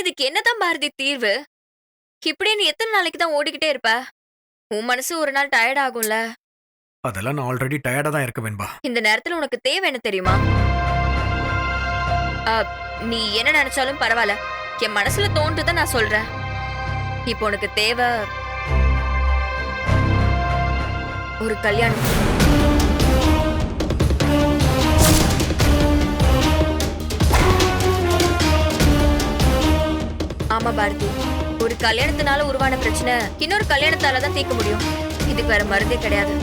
இதுக்கு என்னதான் பாரதி தீர்வு? இப்படியே நீ எத்தனை நாளைக்கு தான் ஓடிக்கிட்டே இருப்ப? உன் மனசு ஒரு நாள் டயர்ட் ஆகும்ல. அதெல்லாம் நான் ஆல்ரெடி டயர்டா தான் இருக்க வேண்பா. இந்த நேரத்துல உனக்கு தேவை என்ன தெரியுமா? அ, நீ என்ன நினைச்சாலும் பரவாயில்ல. என் மனசுல தோன்றத நான் சொல்றேன். இப்போ உனக்கு தேவை ஒரு கல்யாணம். ஆமா பாரதி, ஒரு கல்யாணத்தினால உருவான பிரச்சனை இன்னொரு கல்யாணத்தால தான் தீர்க்க முடியும். இதுக்கு வேற மருந்தே கிடையாது.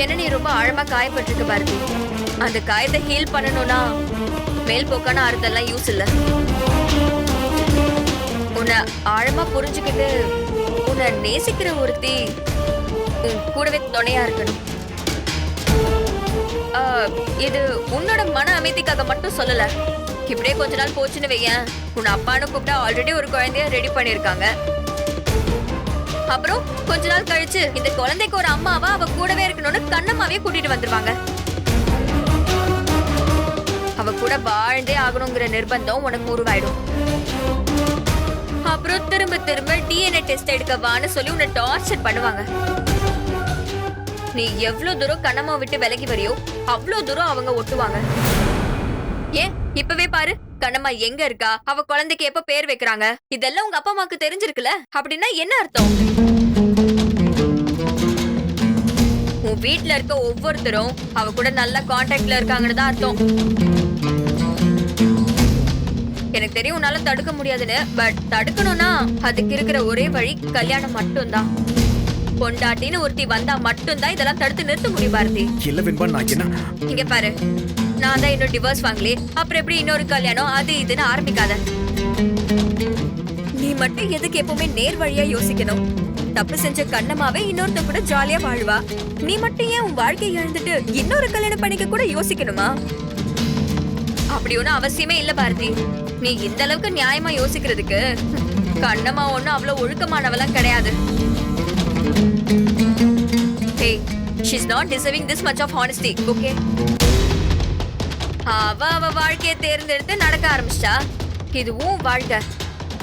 என்ன நீ ரொம்ப ஆழமா காயப்பட்டிருக்க பாரதி. அந்த காயத்தை ஹீல் பண்ணணும்னா மேல் போக்கான ஆறுதெல்லாம் யூஸ் இல்ல. உன்னை ஆழமா புரிஞ்சுக்கிட்டு உன்னை நேசிக்கிற ஒருத்தி உன் கூடவே துணையா இருக்கணும். இது உன்னோட மன அமைதிக்காக மட்டும் சொல்லல. இப்படியே கொஞ்ச நாள் போச்சுன்னு வையேன், உன் அப்பான்னு கூப்பிட்டா ஆல்ரெடி ஒரு குழந்தைய ரெடி பண்ணிருக்காங்க. அப்புறம் கொஞ்ச நாள் கழிச்சு இந்த குழந்தைக்கு ஒரு அம்மாவா அவ கூடவே இருக்கணும்னு கண்ணம்மாவே கூட்டிட்டு வந்துருவாங்க. அவ கூட வாழ்ந்தே ஆகணுங்கிற நிர்பந்தம் உனக்கு உருவாயிடும். அப்புறம் திரும்ப திரும்ப டிஎன்ஏ டெஸ்ட் எடுக்க வான்னு சொல்லி உன்னை டார்ச்சர் பண்ணுவாங்க. நீ எவ்வளவு தூரம் கண்ணம்மா விட்டு விலகி வரியோ அவ்வளவு தூரம் அவங்க ஒட்டுவாங்க. ஏன் இப்பவே பாரு, கண்ணம்மா எங்க இருக்கா, அவ குழந்தைக்கு எப்ப பேர் வைக்கிறாங்க, இதெல்லாம் உங்க அப்பா அம்மாக்கு தெரிஞ்சிருக்குல. அப்படின்னா என்ன அர்த்தம்? உன் வீட்டுல இருக்க ஒவ்வொருத்தரும் அவ கூட நல்ல கான்டாக்ட்ல இருக்காங்கன்னு தான் அர்த்தம். எனக்கு தெரியும் உன்னால தடுக்க முடியாதுன்னு, பட் தடுக்கணும்னா அதுக்கு இருக்கிற ஒரே வழி கல்யாணம் மட்டும்தான். பொண்டாட்டின்னு ஒருத்தி வந்தா மட்டும்தான் இதெல்லாம் தடுத்து நிறுத்த முடியும் பாரதி. இல்ல வெண்பா, நான் என்ன இங்க பாரு, நான் தான் இன்னும் டிவோர்ஸ் வாங்கலே, அப்புறம் எப்படி இன்னொரு கல்யாணம் அது இதுன்னு ஆரம்பிக்காத. நீ மட்டும் எதுக்கு எப்பவுமே நேர் வழியா யோசிக்கணும்? தப்பு செஞ்ச கண்ணமாவே இன்னொருத்த கூட ஜாலியா வாழ்வா. நீ மட்டும் ஏன் உன் வாழ்க்கையை இழந்துட்டு இன்னொரு கல்யாணம் பண்ணிக்க கூட யோசிக்கணுமா? அப்படி ஒண்ணும் அவசியமே இல்ல பாரதி. நீ இந்த அளவுக்கு நியாயமா யோசிக்கிறதுக்கு கண்ணம்மா ஒண்ணும் அவ்வளவு ஒழுக்கமானவெல்லாம் கிடையாது. Hey, she's not deserving this much of honesty, okay? அவ வாழ்க்கையை தேர்ந்தெடுத்து நடக்க ஆரம்பிச்சா இது உன் வாழ்க்கை.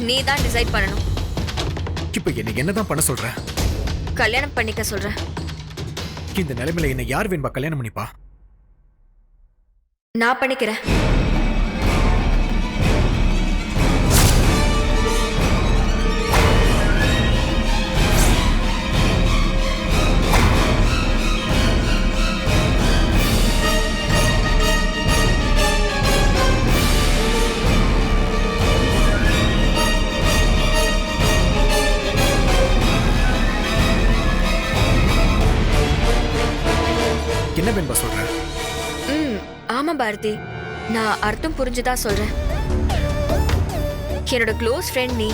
நீ தான் டிசைட் பண்ணணும். இப்ப என்னதான் பண்ண சொல்ற? கல்யாணம் பண்ணிக்க சொல்றேன். இந்த நிலைமையில என்ன யார் வேண்பா கல்யாணம் பண்ணிப்பா? நான் பண்ணிக்கிறேன். என்ன வேண்பா சொல்ற? ஆமா பாரதி, நான் அர்த்தம் புரிஞ்சுதான் சொல்றேன். என்னோட க்ளோஸ் ஃப்ரெண்ட் நீ.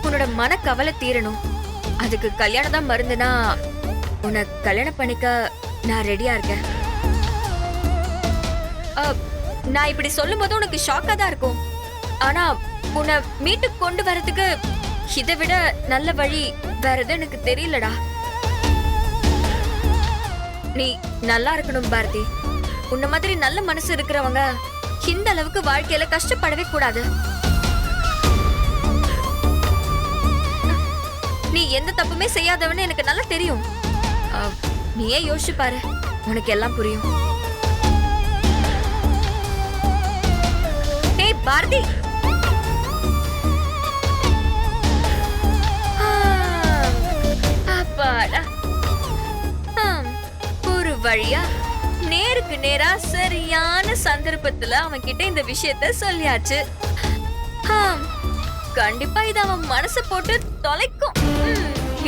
உன்னோட மன கவலை தீரணும். அதுக்கு கல்யாணம் தான் மருந்துனா உன்னை கல்யாணம் பண்ணிக்க நான் ரெடியா இருக்கேன். நான் இப்படி சொல்லும் போது உனக்கு ஷாக்கா தான் இருக்கும். ஆனா உன்னை மீட்டு கொண்டு வரதுக்கு இதை விட நல்ல வழி வேற எதுவும் எனக்கு தெரியலடா. நீ நல்லா இருக்கணும் பாரதி. உன்ன மாதிரி நல்ல மனசு இருக்கிறவங்க இந்த அளவுக்கு வாழ்க்கையில கஷ்டப்படவே கூடாது. நீ எந்த தப்புமே செய்யாதவன்னு எனக்கு நல்லா தெரியும். நீயே யோசிச்சு பாரு, உனக்கு எல்லாம் புரியும். ஏய் பாரதி, அப்பாடா, ஒரு வழியா நேருக்கு நேரா சரியான சந்தர்ப்பத்துல அவன் கிட்ட இந்த விஷயத்த சொல்லியாச்சு. கண்டிப்பா இது அவன் மனசு போட்டு தொலைக்கும்.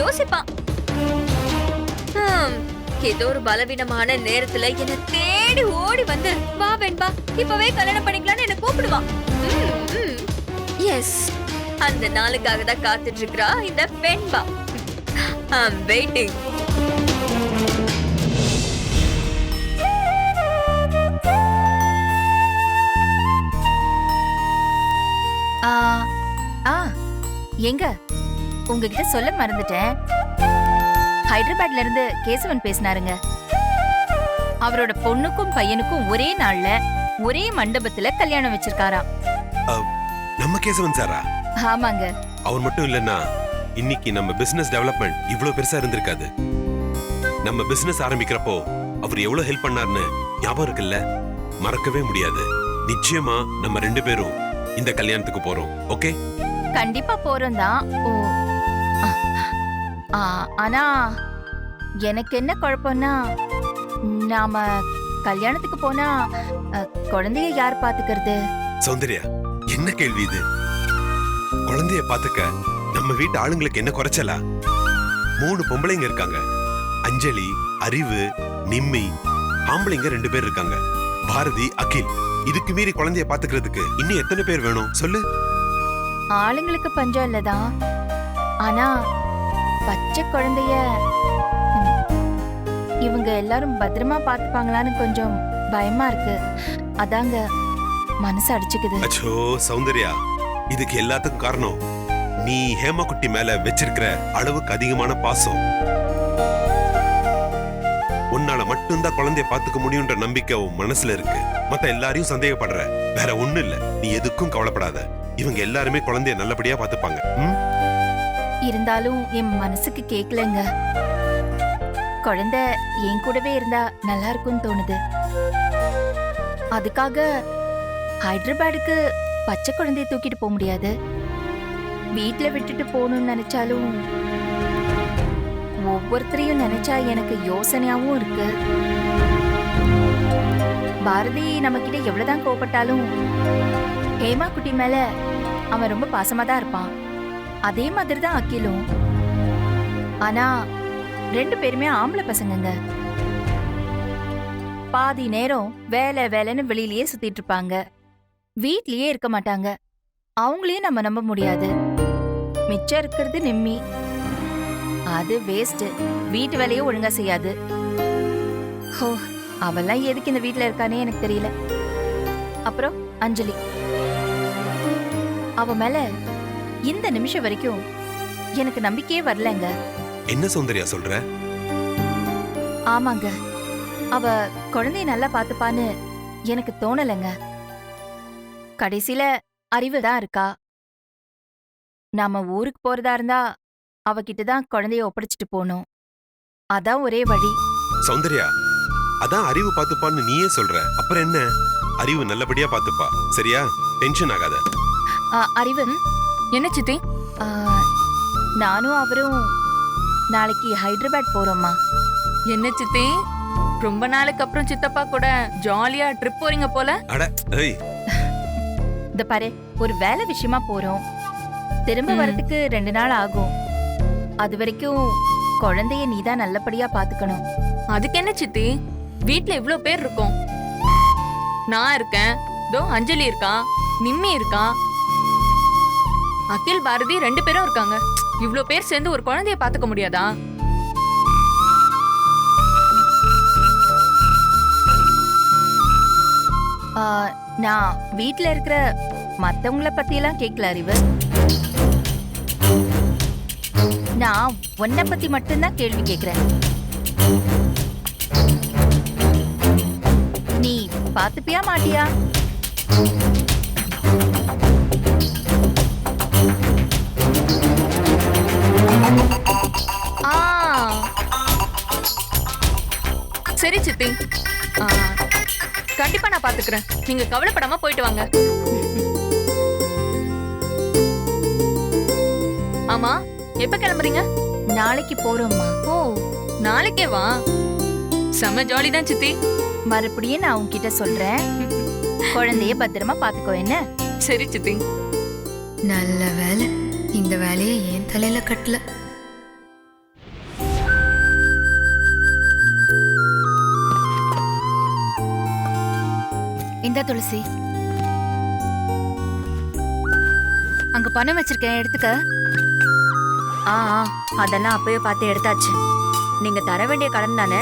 யோசிப்பான். ஏதோ ஒரு பலவீனமான நேரத்துல என்ன தேடி ஓடி வந்து வா வேண்பா இப்பவே கல்யாணம் பண்ணிக்கலாம்னு என்ன கூப்பிடுவான். எஸ், அந்த நாளுக்காக தான் காத்துட்டு இருக்கா இந்த வெண்பா. I'm waiting. எங்க உங்ககிட்ட சொல்ல மறந்துட்டேன். ஹைதராபாத்ல இருந்து கேசவன் பேசினாருங்க. அவரோட பொண்ணுக்கும் பையனுக்கும் ஒரே நாள்ல ஒரே மண்டபத்துல கல்யாணம் வச்சிருக்காராம். நம்ம கேசவன் சாரா? ஆமாங்க. அவர் மட்டும் இல்லன்னா இன்னைக்கு நம்ம பிசினஸ் டெவலப்மெண்ட் இவ்வளவு பெருசா இருந்திருக்காது. நம்ம பிசினஸ் ஆரம்பிக்கிறப்போ அவர் எவ்வளவு ஹெல்ப் பண்ணாருன்னு ஞாபகம் இருக்குல்ல? மறக்கவே முடியாது. நிச்சயமா நம்ம 2 பேரும் இந்த கல்யாணத்துக்கு போறோம். ஓகே? கண்டிப்பா போறோம் தான். ஓ ஆனா எனக்கு என்ன குழப்பம்னா, நாம கல்யாணத்துக்கு போனா குழந்தைய யார் பாத்துக்கிறது? சௌந்தர்யா, என்ன கேள்வி இது? குழந்தைய பாத்துக்க நம்ம வீட்டு ஆளுங்களுக்கு என்ன குறைச்சலா? 3 பொம்பளைங்க இருக்காங்க. அஞ்சலி, அறிவு, நிம்மி. ஆம்பளைங்க 2 பேர் இருக்காங்க, பாரதி, அகில். இதுக்கு மீறி குழந்தைய பாத்துக்கிறதுக்கு இன்னும் எத்தனை பேர் வேணும் சொல்லு? ஆளுங்களுக்கு பஞ்சம் இல்லதான். ஆனா பச்சை குழந்தைய இவங்க எல்லாரும் பத்திரமா பாத்துப்பாங்களான்னு கொஞ்சம் பயமா இருக்கு. அதாங்க மனசு அடிச்சுக்குது. அச்சோ சௌந்தர்யா, இதுக்கு எல்லாத்துக்கும் காரணம் நீ ஹேமா குட்டி மேல வச்சிருக்கிற அளவுக்கு அதிகமான பாசம். உன்னால மட்டும்தான் குழந்தைய பாத்துக்க முடியும்ன்ற நம்பிக்கை உன் மனசுல இருக்கு. மத்த எல்லாரையும் சந்தேகப்படுற, வேற ஒண்ணு இல்ல. நீ எதுக்கும் கவலைப்படாத. இவங்க எல்லாருமே குழந்தைய நல்லபடியா பாத்துப்பாங்க. இருந்தாலும் என் மனசுக்கு கேக்கலங்க. குழந்தை என் கூடவே இருந்தா நல்லா இருக்கும்னு தோணுது. அதுக்காக ஹைதராபாடுக்கு பச்சை குழந்தைய தூக்கிட்டு போக முடியாது. வீட்டுல விட்டுட்டு போகணும்னு நினைச்சாலும் ஒவ்வொருத்தரையும் நினைச்சா எனக்கு யோசனையாவும் இருக்கு. பாரதி நம்ம கிட்ட எவ்வளவுதான் கோபப்பட்டாலும் ஹேமா குட்டி மேல அவன் ரொம்ப பாசமா தான் இருப்பான். அதே மாதிரி தான் அகிலும். ஆனா 2 பேருமே ஆம்பளை பசங்கங்க. பாதி நேரம் வேலை வேலைன்னு வெளியிலயே சுத்திட்டு இருப்பாங்க. வீட்லயே இருக்க மாட்டாங்க. அவங்களையும் நம்ம நம்ப முடியாது. மிச்சம் இருக்கிறது நிம்மி. அது வேஸ்ட். வீட்டு வேலையும் ஒழுங்கா செய்யாது. ஹோ, அவெல்லாம் எதுக்கு இந்த வீட்ல இருக்கானே எனக்கு தெரியல. அப்புறம் அஞ்சலி, அவ மேல இந்த நிமிஷம் வரைக்கும் எனக்கு நம்பிக்கையே வரலங்க. என்ன சௌந்தர்யா சொல்ற? ஆமாங்க, அவ குழந்தைய நல்லா பாத்துப்பான்னு எனக்கு தோணலங்க. கடைசியில அறிவு தான் இருக்கா. நாம ஊருக்கு போறதா இருந்தா அவகிட்டதான் குழந்தைய ஒப்படைச்சிட்டு போனோம். அதான் ஒரே வழி. சௌந்தர்யா, அதான் அறிவு பாத்துப்பான்னு நீயே சொல்ற. அப்புறம் என்ன? அறிவு நல்லபடியா பாத்துப்பா. சரியா? டென்ஷன் ஆகாத. அறிவு, என்ன சித்தி? நானும் அவரும் நாளைக்கு ஹைதராபாத் போறோம்மா. என்ன சித்தி, ரொம்ப நாளுக்கு அப்புறம் சித்தப்பா கூட ஜாலியா ட்ரிப் போறீங்க போல. அட ஏய், இந்த பாரு, ஒரு வேலை விஷயமா போறோம். திரும்ப வரதுக்கு 2 நாள் ஆகும். அது வரைக்கும் குழந்தைய நீதான் நல்லபடியா பாத்துக்கணும். அதுக்கு என்ன சித்தி, வீட்ல இவ்ளோ பேர் இருக்கோம். நான் இருக்கேன், தோ அஞ்சலி இருக்கான், நிம்மி இருக்கான், அகில், பாரதி 2 பேரும் இருக்காங்க. இவ்ளோ பேர் சேர்ந்து ஒரு குழந்தைய பாத்துக்க முடியாதா? நான் வீட்ல இருக்கிற மத்தவங்கள பத்தி எல்லாம் கேட்கல அறிவு. நான் உன்னை பத்தி மட்டும்தான் கேள்வி கேக்குறேன். நீ பாத்துப்பியா மாட்டியா? சரி சித்தி, கண்டிப்பா நான் பாத்துக்கிறேன். நீங்க கவலைப்படாம போயிட்டு வாங்க. ஆமா, எப்ப கிளம்புறீங்க? நாளைக்கு போறோம்மா. ஓ, நாளைக்கே வா. செம்ம ஜாலி தான் சித்தி. மறுபடியும் நான் உன்கிட்ட சொல்றேன், குழந்தைய பத்திரமா பாத்துக்கோ. என்ன? சரி சித்தி. நல்ல வேலை, இந்த வேலையை ஏன் தலையில கட்டல. இந்த துளசி, அங்க பணம் வச்சிருக்கேன், எடுத்துக்க. அதெல்லாம் அப்பவே பார்த்து எடுத்தாச்சு. நீங்க தர வேண்டிய கடன் தானே,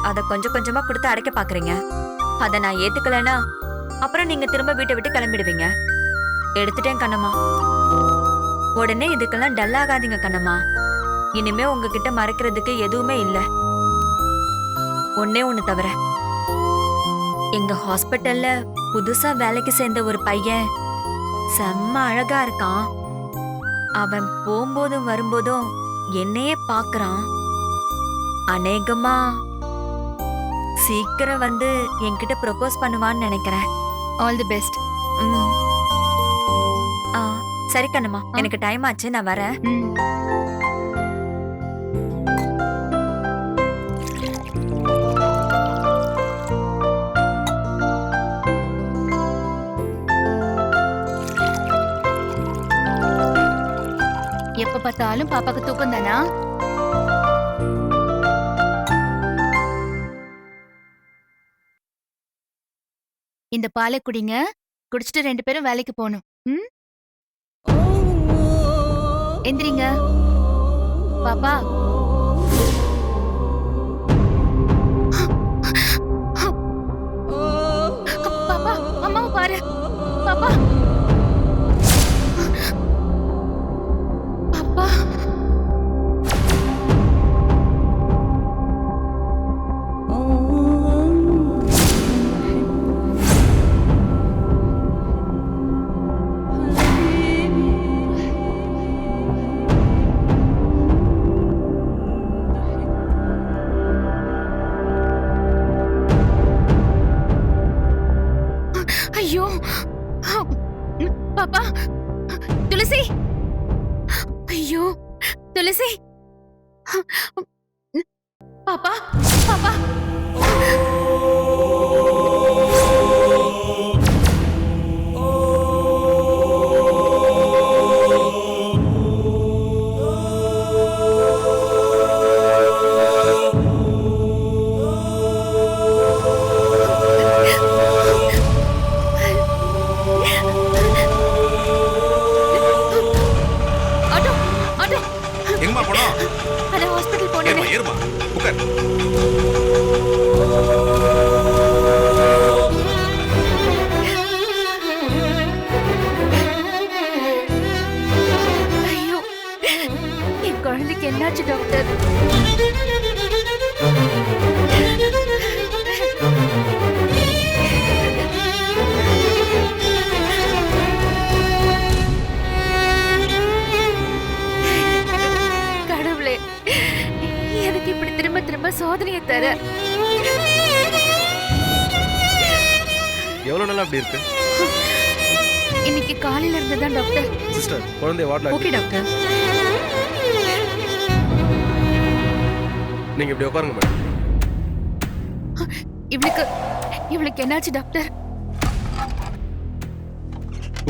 அதை கொஞ்சம் கொஞ்சமா கொடுத்து அடைக்க பாக்குறீங்க. அதை நான் ஏத்துக்கலன்னா அப்புறம் நீங்க திரும்ப வீட்டை விட்டு கிளம்பிடுவீங்க. எடுத்துட்டேன் கண்ணம்மா. உடனே இதுக்கெல்லாம் டல் ஆகாதீங்க கண்ணம்மா. இனிமே உங்ககிட்ட மறைக்கிறதுக்கு எதுவுமே இல்ல. ஒன்னே ஒண்ணு தவிர, எங்க ஹாஸ்பிட்டல்ல புதுசா வேலைக்கு சேர்ந்த ஒரு பையன் செம்ம அழகா இருக்கான். அவன் போகும்போதும் வரும்போதும் என்னையே பாக்குறான். அநேகமா சீக்கிரம் வந்து என்கிட்ட ப்ரொபோஸ் பண்ணுவான்னு நினைக்கிறேன். All the best. ம். ஆ, சரி கண்ணம்மா, எனக்கு டைம் ஆச்சு, நான் வரேன். எப்ப பார்த்தாலும் பாப்பாக்கு தூக்கம் தானா? இந்த பாலை குடிங்க, குடிச்சிட்டு 2 பேரும் வேலைக்கு போகணும். ம்? எந்திரிங்க பாப்பா. பாப்பா, அம்மாவை பாரு. பாப்பா, பாப்பா. ஐயோ, பாப்பா, துளசி. ஐயோ, துளசி. பாப்பா, பாப்பா. Auto, auto. எங்கம்மா போனோம்? அட ஹாஸ்பிடல் ஏறுமா போனேனே. ஏறுமா உட்கார். ஐயோ, என் குழந்தைக்கு என்னாச்சு டாக்டர்? கடவுளே, எனக்கு இப்படி திரும்ப திரும்ப சோதனையை தர. எவ்வளவு நாளா அப்படி இருக்கு இன்னைக்கு காலையில இருந்து தான் டாக்டர். சிஸ்டர்? குழந்தைய வார்டில் ஓகே டாக்டர். நீங்க இப்படி உட்காருங்க மேடம். இவளுக்கு இவளுக்கு என்னாச்சு டாக்டர்?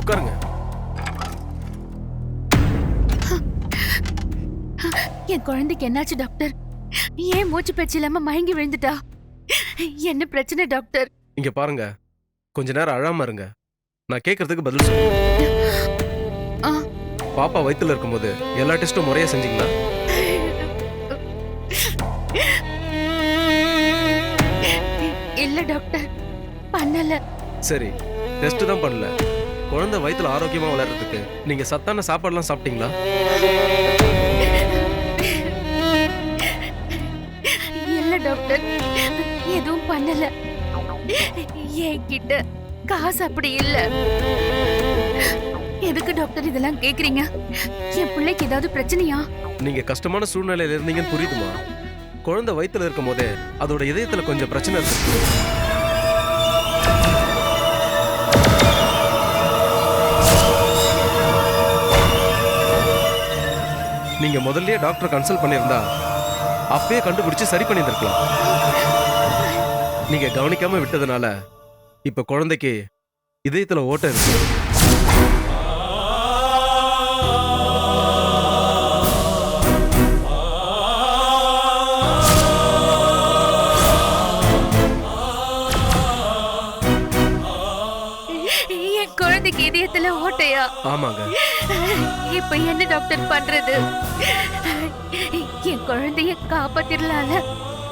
உட்காருங்க. என் குழந்தைக்கு என்னாச்சு டாக்டர்? ஏன் மூச்சு பேச்சு இல்லாம மயங்கி விழுந்துட்டா? என்ன பிரச்சனை டாக்டர்? இங்க பாருங்க, கொஞ்ச நேரம் அழாம இருங்க. நான் கேட்கறதுக்கு பதில் சொல்லுங்க. ஆ, பாப்பா வயித்துல இருக்கும்போது எல்லா டெஸ்ட்டும் முறையா செஞ்சீங்களா? இல்ல டாக்டர், பண்ணல. சரி, டெஸ்ட் தான் பண்ணல. குழந்தை வயித்துல ஆரோக்கியமா வளர்றதுக்கு நீங்க சத்தான சாப்பாடுலாம் சாப்பிட்டீங்களா? இல்ல டாக்டர், எதுவும் பண்ணல. என்கிட்ட காசு அப்படி இல்ல. எதுக்கு டாக்டர் இதெல்லாம் கேக்குறீங்க? என் பிள்ளைக்கு ஏதாவது பிரச்சனையா? நீங்க கஷ்டமான சூழ்நிலையில இருந்தீங்கன்னு புரியுதுமா. குழந்தை வயித்துல இருக்கும் போதே அதோட இதயத்துல கொஞ்சம் பிரச்சனை இருக்கு. நீங்க முதல்லயே டாக்டர் கன்சல்ட் பண்ணியிருந்தா அப்பயே கண்டுபிடிச்சு சரி பண்ணியிருந்திருக்கலாம். நீங்க கவனிக்காம விட்டதுனால இப்ப குழந்தைக்கு இதயத்துல ஓட்டை இருக்கு. என் குழந்தைக்கு இதயத்துல ஓட்டையா? ஆமாங்க. இப்ப என்ன டாக்டர் பண்றது? என் குழந்தைய காப்பாத்திரலால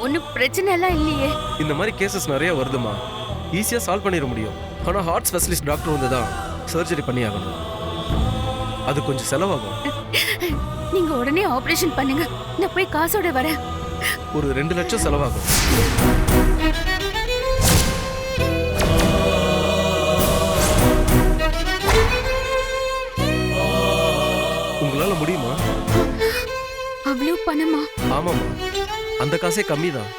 ஒன்னும் பிரச்சனை எல்லாம் இல்லையே. இந்த மாதிரி கேசஸ் நிறைய வருதுமா. ஈஸியா சால்வ் பண்ணிட முடியும். ஆனா ஹார்ட் ஸ்பெஷலிஸ்ட் டாக்டர் வந்து தான் சர்ஜரி பண்ணி ஆகணும். அது கொஞ்சம் செலவாகும். நீங்க உடனே ஆபரேஷன் பண்ணுங்க, நான் போய் காசோட வரேன். ஒரு 2 லட்சம் செலவாகும். உங்களால முடியுமா? அவ்வளவு பணமா? ஆமாம்மா, அந்த காசே கம்மி தான்.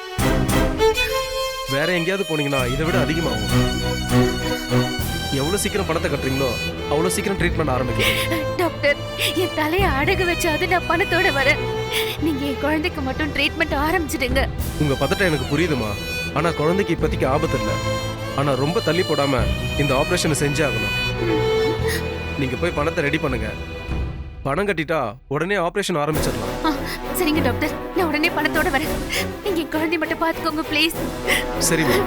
வேற எங்கேயாவது போனீங்கன்னா இதை விட அதிகமாகும். எவ்வளவு சீக்கிரம் பணத்தை கட்டுறீங்களோ அவ்வளவு சீக்கிரம் ட்ரீட்மெண்ட் ஆரம்பிக்கும். டாக்டர், என் தலையை அடகு வச்சாவது நான் பணத்தோட வரேன். நீங்க என் குழந்தைக்கு மட்டும் ட்ரீட்மெண்ட் ஆரம்பிச்சிடுங்க. உங்க பதட்டம் எனக்கு புரியுதுமா. ஆனா குழந்தைக்கு இப்போதைக்கு ஆபத்து இல்லை. ஆனா ரொம்ப தள்ளி போடாம இந்த ஆபரேஷனை செஞ்சே ஆகணும். நீங்க போய் பணத்தை ரெடி பண்ணுங்க. பணம் கட்டிட்டா உடனே ஆபரேஷன் ஆரம்பிச்சிடலாம். சரிங்க டாக்டர், நான் உடனே பணத்தோட வரேன். நீங்க என் குழந்தை மட்டும் பாத்துக்கோங்க ப்ளீஸ். சரிம்மா.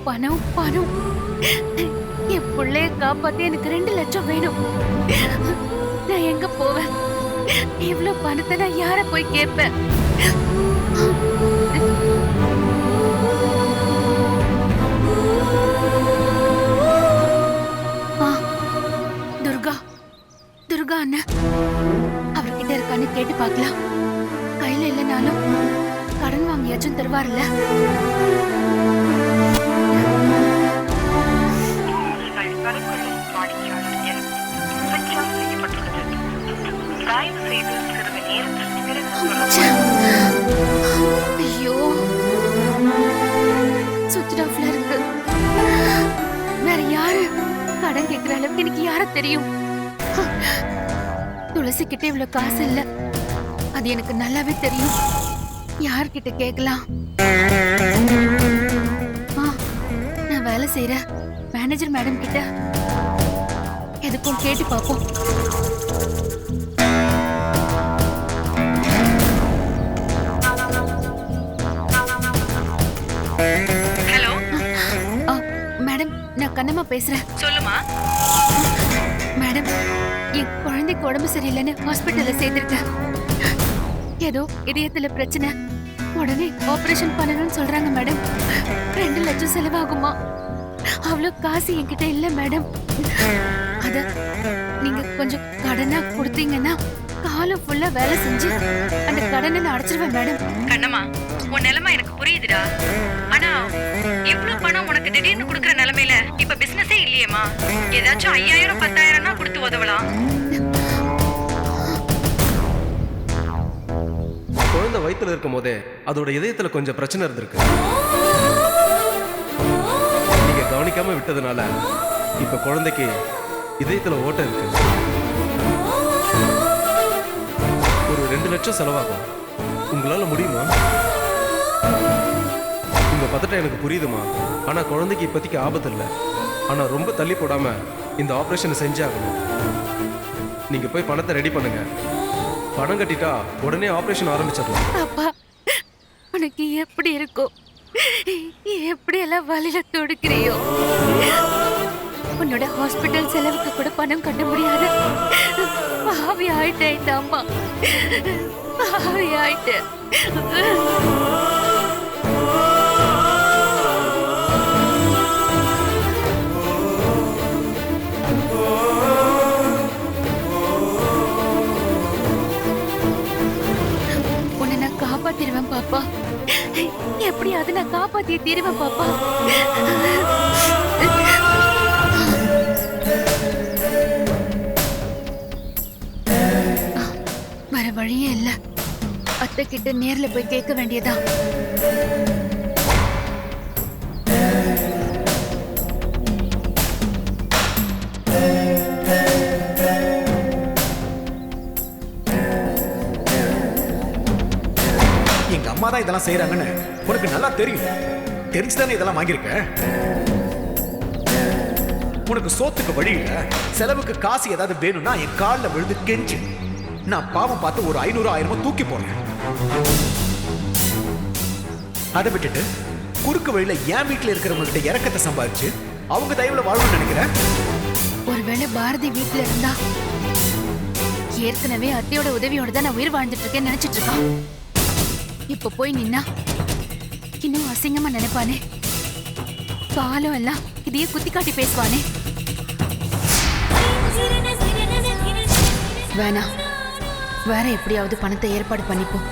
பணம் பணம், என் பிள்ளைய காப்பாத்தி எனக்கு 2 லட்சம் வேணும். நான் எங்க போவேன்? இவ்வளவு பணத்தை நான் யார போய் கேட்பேன்? துர்கா, துர்கா அண்ணன் அவர்கிட்ட இருக்கான்னு கேட்டு பார்க்கலாம். கையில இல்லைனாலும் கடன் வாங்கியாச்சும் தருவார்ல. ஐயோ, சுவிட்ச் ஆஃப்ல இருக்கு. வேற யாரு கடன் கேட்கிற அளவுக்கு எனக்கு யார தெரியும்? துளசி கிட்ட இவ்வளவு காசு இல்ல, அது எனக்கு நல்லாவே தெரியும். யார்கிட்ட கேட்கலாம்? நான் வேலை செய்யற மேனேஜர் மேடம் கிட்ட எதுக்கும் கேட்டு பாப்போம். ஹலோ மேடம், நான் கண்ணம்மா பேசுறேன். சொல்லுமா. மேடம், என் குழந்தைக்கு உடம்பு சரியில்லைன்னு ஹாஸ்பிட்டல்ல சேர்த்திருக்கேன். ஏதோ இதயத்துல பிரச்சனை, உடனே ஆபரேஷன் பண்ணணும்னு சொல்றாங்க மேடம். 2 லட்சம் செலவாகுமா? அவ்வளவு காசு என்கிட்ட இல்ல மேடம். அத நீங்க கொஞ்சம் கடனா கொடுத்தீங்கன்னா காலம் ஃபுல்லா வேலை செஞ்சு அந்த கடனை நான் அடைச்சிருவேன் மேடம். கண்ணம்மா, உன் நிலைமை எனக்கு புரியுதுடா. ஆனா இவ்ளோ பணம் உனக்கு திடீர்னு கொடுக்கற நிலைமையில இப்ப பிசினஸே இல்லையேமா. ஏதாச்சும் 5000 10,000 கொடுத்து உதவலாம். குழந்தை வயித்துல இருக்கும் போதே அதோட இதயத்துல கொஞ்சம் பிரச்சனை இருந்திருக்கு. நீங்க கவனிக்காம விட்டதுனால இப்ப குழந்தைக்கு இதயத்துல ஓட்டை இருக்கு. ஒரு 2 லட்சம் செலவாகும். உங்களால முடியுமா? உங்க பதட்டம் எனக்கு புரியுதுமா. ஆனா குழந்தைக்கு இப்போதைக்கு ஆபத்து இல்லை. ஆனா ரொம்ப தள்ளி போடாம இந்த ஆபரேஷனை செஞ்சாகணும். நீங்க போய் பணத்தை ரெடி பண்ணுங்க. பணம் கட்டிட்டா உடனே ஆபரேஷன் ஆரம்பிச்சிடலாம். அப்பா, உனக்கு எப்படி இருக்கும்? எப்படி எல்லாம் வழியில தொடுக்கிறியோ? உன்னோட ஹாஸ்பிட்டல் செலவுக்கு கூட பணம் கட்ட முடியாது. பாவி ஆயிட்டேன் இந்த அம்மா, பாவி ஆயிட்டேன். உன்னை நான் காப்பாத்திடுவேன் பாப்பா. எப்படியாவது நான் காப்பாத்தி தீருவேன் பாப்பா. வர வழியே இல்ல. அத்தை கிட்ட நேர்ல போய் கேட்க வேண்டியதா. எங்க அம்மா தான் இதெல்லாம் செய்யறாங்கன்னு உனக்கு நல்லா தெரியும். தெரிஞ்சுதானே இதெல்லாம் வாங்கியிருக்க. உனக்கு சோத்துக்கு வழி இல்ல, செலவுக்கு காசு ஏதாவது வேணும்னா என் காலில் விழுந்து கெஞ்சு. நான் பாவம் பார்த்து ஒரு 500 1000 தூக்கி போடுறேன். அதை விட்டுட்டு குறுக்கு வழியில என் வீட்டுல இருக்கிறவங்க கிட்ட இறக்கத்தை சம்பாதிச்சு அவங்க தயவுல வாழணும்னு நினைக்கிறேன். ஒருவேளை பாரதி வீட்டுல இருந்தா ஏற்கனவே அத்தையோட உதவியோட தான் நான் உயிர் வாழ்ந்துட்டு இருக்கேன்னு நினைச்சிட்டு இருக்கான். இப்ப போய் நின்னா இன்னும் அசிங்கமா நினைப்பானே. காலம் எல்லாம் இதையே குத்தி காட்டி பேசுவானே. வேணா, வேற எப்படியாவது பணத்தை ஏற்பாடு பண்ணிப்போம்.